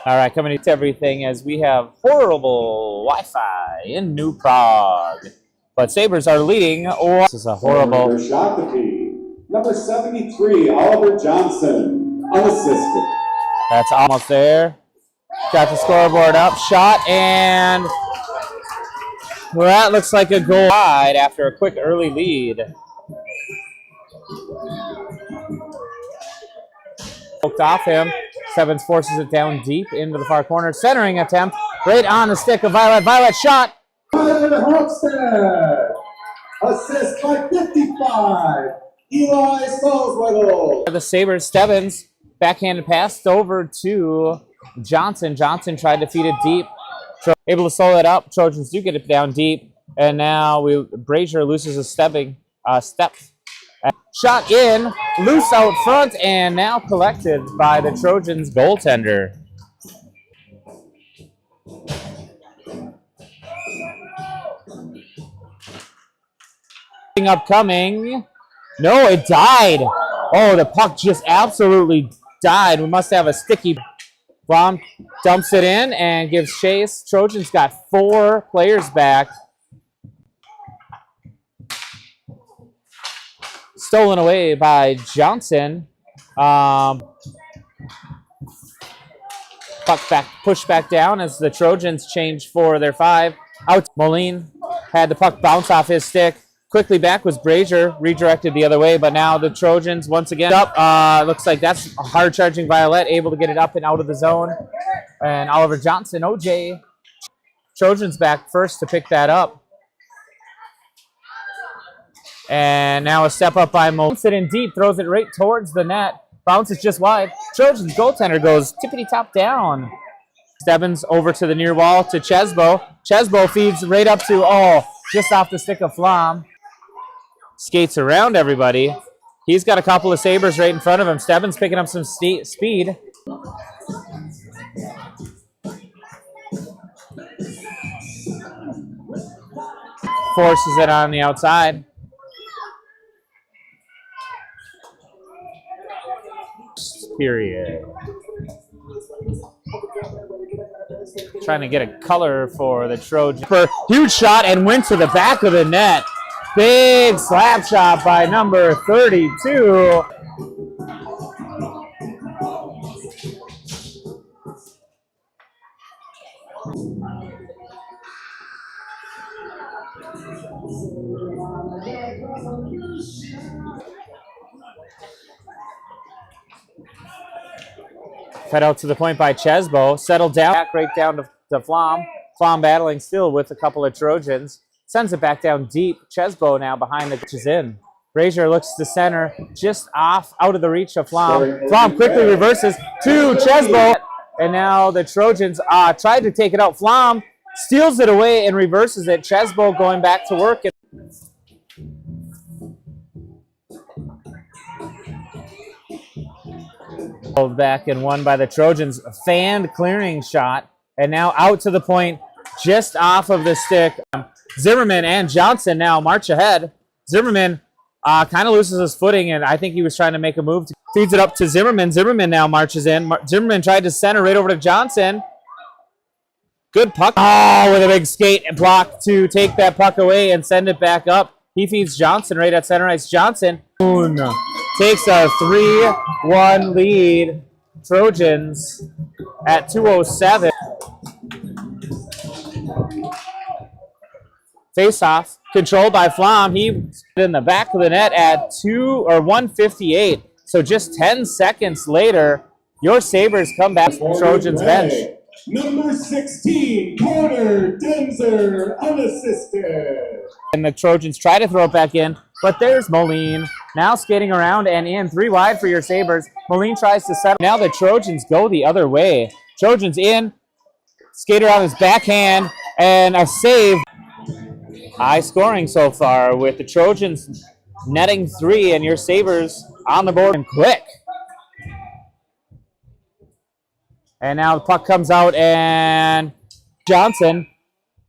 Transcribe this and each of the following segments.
All right, coming to everything as we have horrible Wi-Fi in New Prague. But Sabres are leading. Oh, this is a horrible shot to be. Number 73, Oliver Johnson, unassisted. That's almost there. Got the scoreboard up, shot, and well, that looks like a goal wide after a quick early lead. Poked off him. Sevens forces it down deep into the far corner. Centering attempt right on the stick of Violet. Violet shot. Violet Hofstad. Assist by 55. Eli Salzwedel. The Sabres, Stebbins, backhanded pass over to Johnson. Johnson tried to feed it deep. Able to slow it up. Trojans do get it down deep. And now Brazier loses a step. Shot in, loose out front, and now collected by the Trojans goaltender. Upcoming. No, it died. Oh, the puck just absolutely died. We must have a sticky. Blom dumps it in and gives chase. Trojans got 4 players back. Stolen away by Johnson. Puck back, pushed back down as the Trojans change for their 5. Out, Moline had the puck bounce off his stick. Quickly back was Brazier, redirected the other way, but now the Trojans once again up. Looks like that's a hard-charging Violet, able to get it up and out of the zone. And Oliver Johnson, OJ. Trojans back first to pick that up. And now a step up by Mo. It in deep, throws it right towards the net. Bounces just wide. Trojans goaltender goes tippity-top down. Stebbins over to the near wall to Chesbo. Chesbo feeds right up to, just off the stick of Flom. Skates around everybody. He's got a couple of Sabres right in front of him. Stebbins picking up some speed. Forces it on the outside. Period. Trying to get a color for the Trojans. Huge shot and went to the back of the net. Big slap shot by number 32. Fed out to the point by Chesbo. Settled down. Back right down to Flom. Flom battling still with a couple of Trojans. Sends it back down deep. Chesbo now behind the pitches in. Brazier looks to center. Just off out of the reach of Flom. Flom quickly reverses to Chesbo. And now the Trojans tried to take it out. Flom steals it away and reverses it. Chesbo going back to work. Back and won by the Trojans. Fanned clearing shot. And now out to the point just off of the stick. Zimmerman and Johnson now march ahead. Zimmerman kind of loses his footing, and I think he was trying to make a move. Feeds it up to Zimmerman. Zimmerman now marches in. Zimmerman tried to center right over to Johnson. Good puck. With a big skate and block to take that puck away and send it back up. He feeds Johnson right at center ice. Johnson takes a 3-1 lead. Trojans at 2:07. Face-off controlled by Flom. He in the back of the net at 1:58. So just 10 seconds later, your Sabres come back from Trojans bench. Number 16, Porter Denzer, unassisted. And the Trojans try to throw it back in, but there's Moline now skating around and in. 3 wide for your Sabres. Moline tries to settle. Now the Trojans go the other way. Trojans in. Skater on his backhand and a save. High scoring so far with the Trojans netting 3 and your Sabres on the board and quick. And now the puck comes out and Johnson,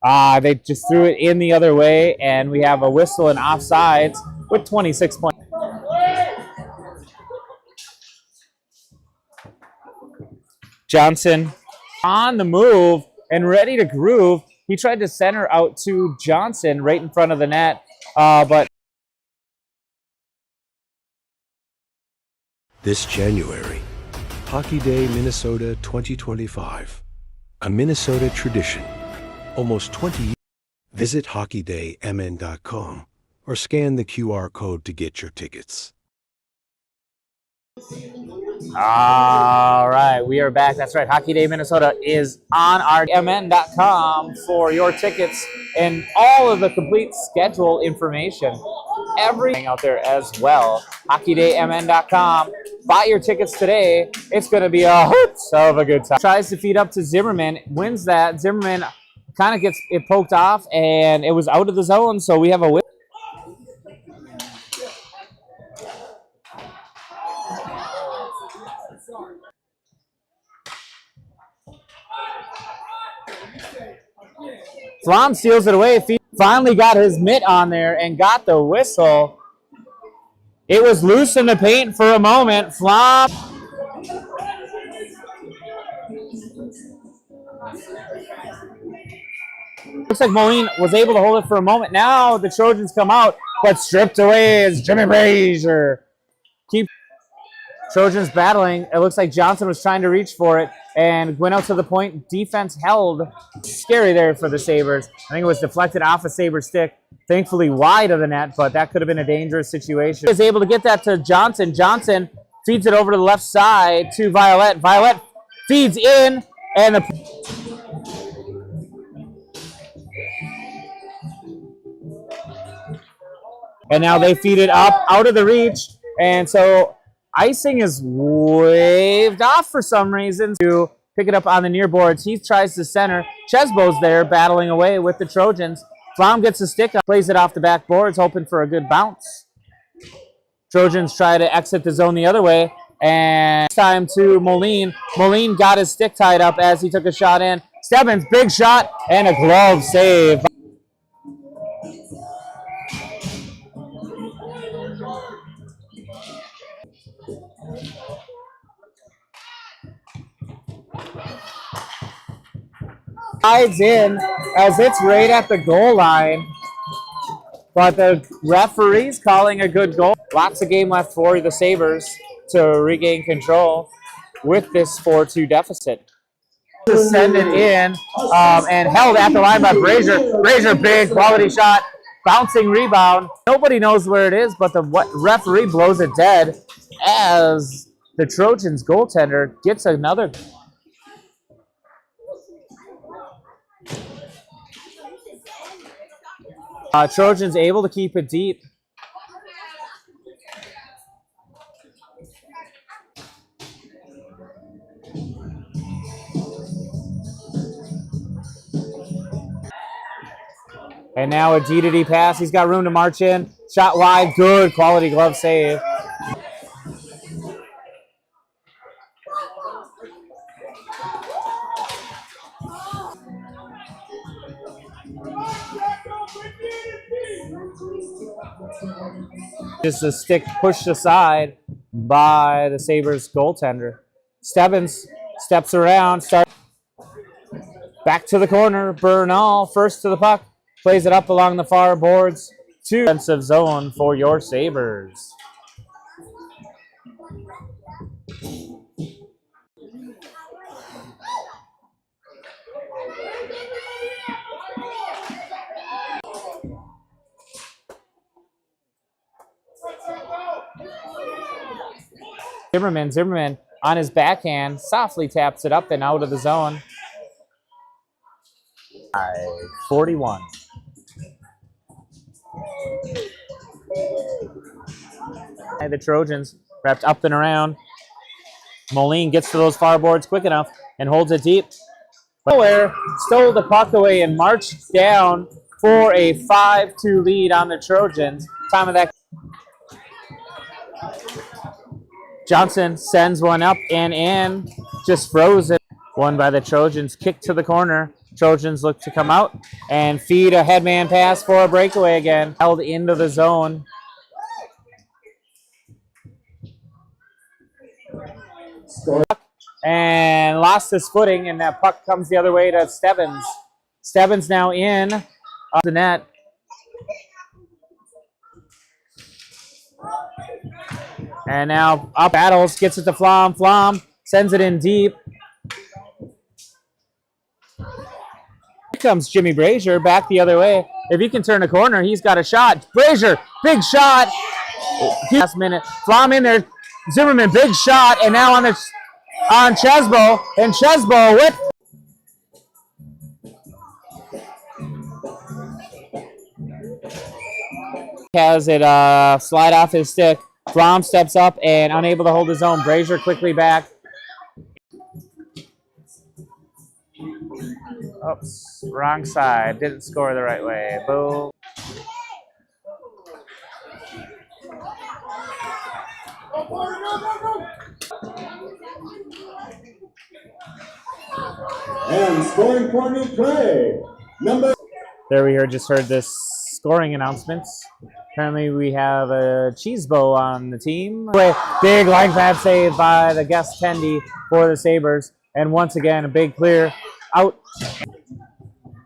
they just threw it in the other way and we have a whistle and offsides with 26 points. Johnson on the move and ready to groove. He tried to center out to Johnson right in front of the net, but This January, Hockey Day Minnesota 2025. A Minnesota tradition. Almost 20 years. Visit hockeydaymn.com or scan the QR code to get your tickets. all right, we are back. That's right. Hockey Day Minnesota is on our mn.com for your tickets and all of the complete schedule information. Everything out there as well. HockeyDayMN.com. Buy your tickets today. It's going to be a hoot of a good time. Tries to feed up to Zimmerman. Wins that. Zimmerman kind of gets it poked off, and it was out of the zone, so we have a win. Flom steals it away. Finally got his mitt on there and got the whistle. It was loose in the paint for a moment. Flom. Looks like Moline was able to hold it for a moment. Now the Trojans come out, but stripped away is Jimmy Brazier. Keep Trojans battling. It looks like Johnson was trying to reach for it and went out to the point. Defense held. Scary there for the Sabres. I think it was deflected off a Sabre stick. Thankfully wide of the net, but that could have been a dangerous situation. He was able to get that to Johnson. Johnson feeds it over to the left side to Violet. Violet feeds in, and now they feed it up out of the reach, and so icing is waved off for some reason to pick it up on the near boards. Heath tries to center. Chesbo's there battling away with the Trojans. Flom gets the stick up, plays it off the back boards, hoping for a good bounce. Trojans try to exit the zone the other way, and time to Moline. Moline got his stick tied up as he took a shot in. Stebbins, big shot, and a glove save. Slides in as it's right at the goal line, but the referee's calling a good goal. Lots of game left for the Sabres to regain control with this 4-2 deficit. To send it in and held at the line by Brazier. Brazier, big quality shot, bouncing rebound. Nobody knows where it is, but the referee blows it dead as the Trojans goaltender gets another. Trojans able to keep it deep. And now a D-to-D pass. He's got room to march in. Shot wide. Good quality glove save. Just a stick pushed aside by the Sabres goaltender. Stebbins steps around. Back to the corner. Bernal first to the puck. Plays it up along the far boards. Defensive zone for your Sabres. Zimmerman on his backhand softly taps it up and out of the zone. 41. The Trojans wrapped up and around. Moline gets to those far boards quick enough and holds it deep. Nowhere, stole the puck away and marched down for a 5-2 lead on the Trojans. Time of that. Johnson sends one up and in, just frozen. Won by the Trojans, kick to the corner. Trojans look to come out and feed a headman pass for a breakaway again. Held into the zone. and lost his footing, and that puck comes the other way to Stebbins. Stebbins now in the net. And now up battles, gets it to Flom. Flom sends it in deep. Here comes Jimmy Brazier back the other way. If he can turn a corner, he's got a shot. Brazier, big shot. Last minute. Flom in there. Zimmerman, big shot. And now on Chesbo. And Chesbo with. Has it slide off his stick. Flom steps up and unable to hold his own. Brazier quickly back. Oops, wrong side. Didn't score the right way. Boom. And scoring for New Prague, number. There we just heard this scoring announcements. Apparently we have a Cheesebo on the team. Big line pad save by the guest Tendy for the Sabres. And once again, a big clear out.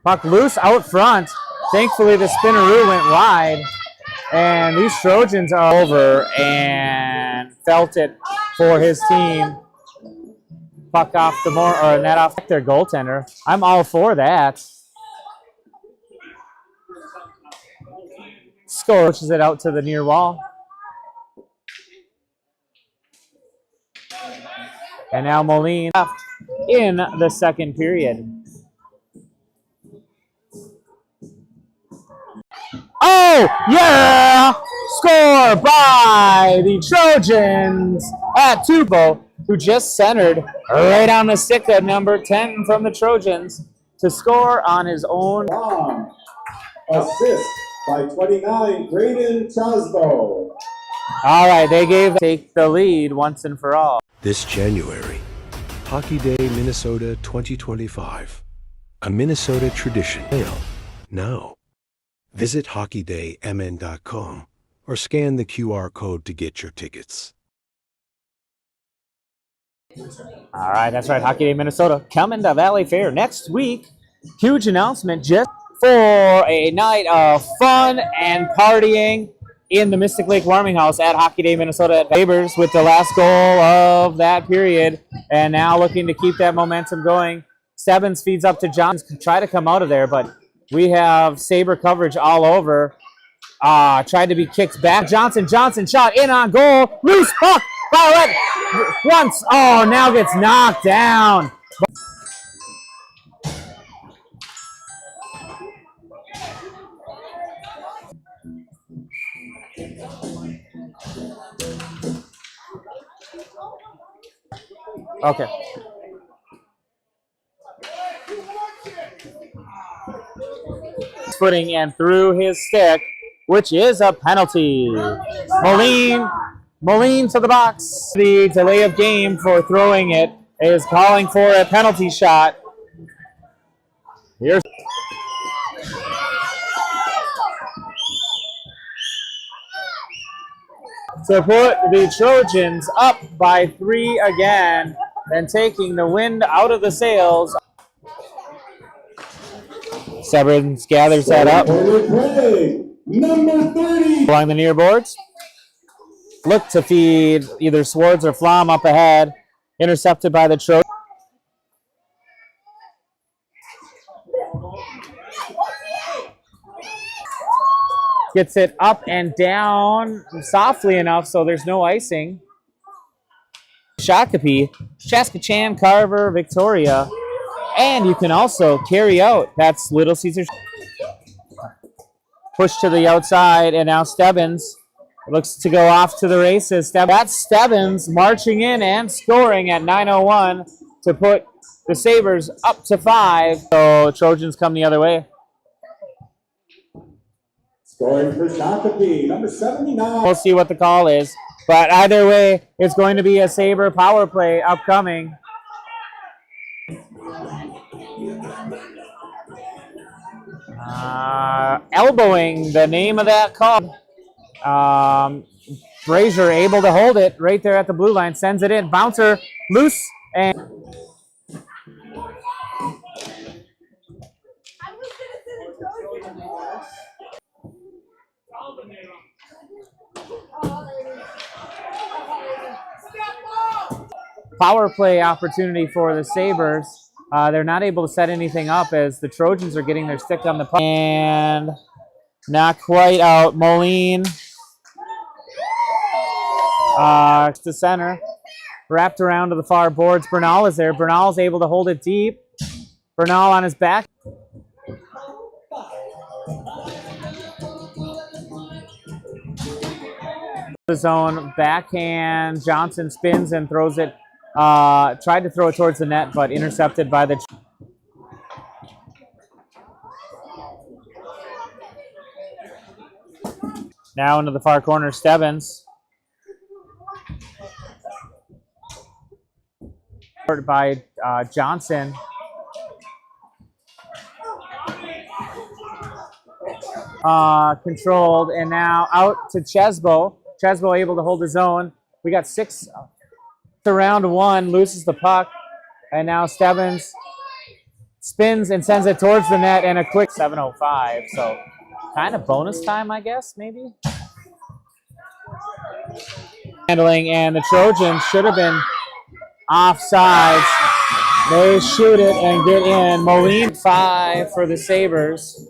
Puck loose out front. Thankfully, the spinneroo went wide. And these Trojans are over and felt it for his team. Puck off the net off their goaltender. I'm all for that. Score pushes it out to the near wall. And now Moline left in the second period. Oh, yeah! Score by the Trojans at Tubo, who just centered right on the stick of number 10 from the Trojans to score on his own. Assist by 29, Graydon Chesbo. All right, they take the lead once and for all. This January, Hockey Day Minnesota 2025. A Minnesota tradition. Now, visit hockeydaymn.com or scan the QR code to get your tickets. All right, that's right. Hockey Day Minnesota coming to Valley Fair next week. Huge announcement just for a night of fun and partying in the Mystic Lake Warming House at Hockey Day Minnesota at Sabres with the last goal of that period. And now looking to keep that momentum going. Stebbins feeds up to Johnson. Try to come out of there, but we have Sabre coverage all over. Tried to be kicked back. Johnson shot in on goal. Loose puck. Foul once. Oh, now gets knocked down. Okay. Footing and through his stick, which is a penalty. Moline to the box. The delay of game for throwing it is calling for a penalty shot. Here's to put the Trojans up by 3 again and taking the wind out of the sails. Stebbins gathers that up. Number 30. Along the near boards. Look to feed either Swartz or Flom up ahead. Intercepted by the Trojans. Gets it up and down softly enough so there's no icing. Shakopee, Saskatchewan, Carver, Victoria. And you can also carry out. That's Little Caesars. Push to the outside, and now Stebbins looks to go off to the races. That's Stebbins marching in and scoring at 9:01 to put the Sabres up to 5. So Trojans come the other way. Scoring for Shakopee, number 79. We'll see what the call is. But either way, it's going to be a Sabre power play upcoming. Elbowing, the name of that call. Brazier able to hold it right there at the blue line. Sends it in. Bouncer loose And power play opportunity for the Sabres. They're not able to set anything up as the Trojans are getting their stick on the puck. And not quite out. Moline to center. Wrapped around to the far boards. Bernal is there. Bernal is able to hold it deep. Bernal on his back. The zone backhand. Johnson spins and throws it. Tried to throw it towards the net, but intercepted by the. Now into the far corner, Stebbins. By Johnson. Controlled, and now out to Chesbo. Chesbo able to hold his own. We got 6 to round 1, loses the puck, and now Stebbins spins and sends it towards the net, and a quick 7:05. So kind of bonus time, I guess, maybe. Handling, and the Trojans should have been offsides. They shoot it and get in. Moline 5 for the Sabres.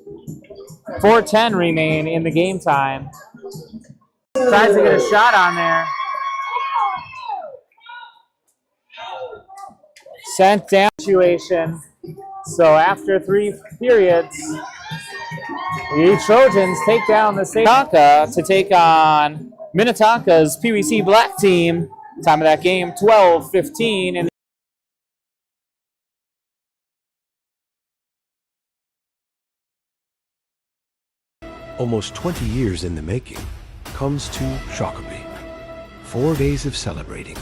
4:10 remain in the game time. Tries to get a shot on there. Sent down situation. So after 3 periods, the Trojans take down the Minnetonka to take on Minnetonka's PWC Black team. Time of that game, 12:15. And almost 20 years in the making, comes to Shakopee. 4 days of celebrating.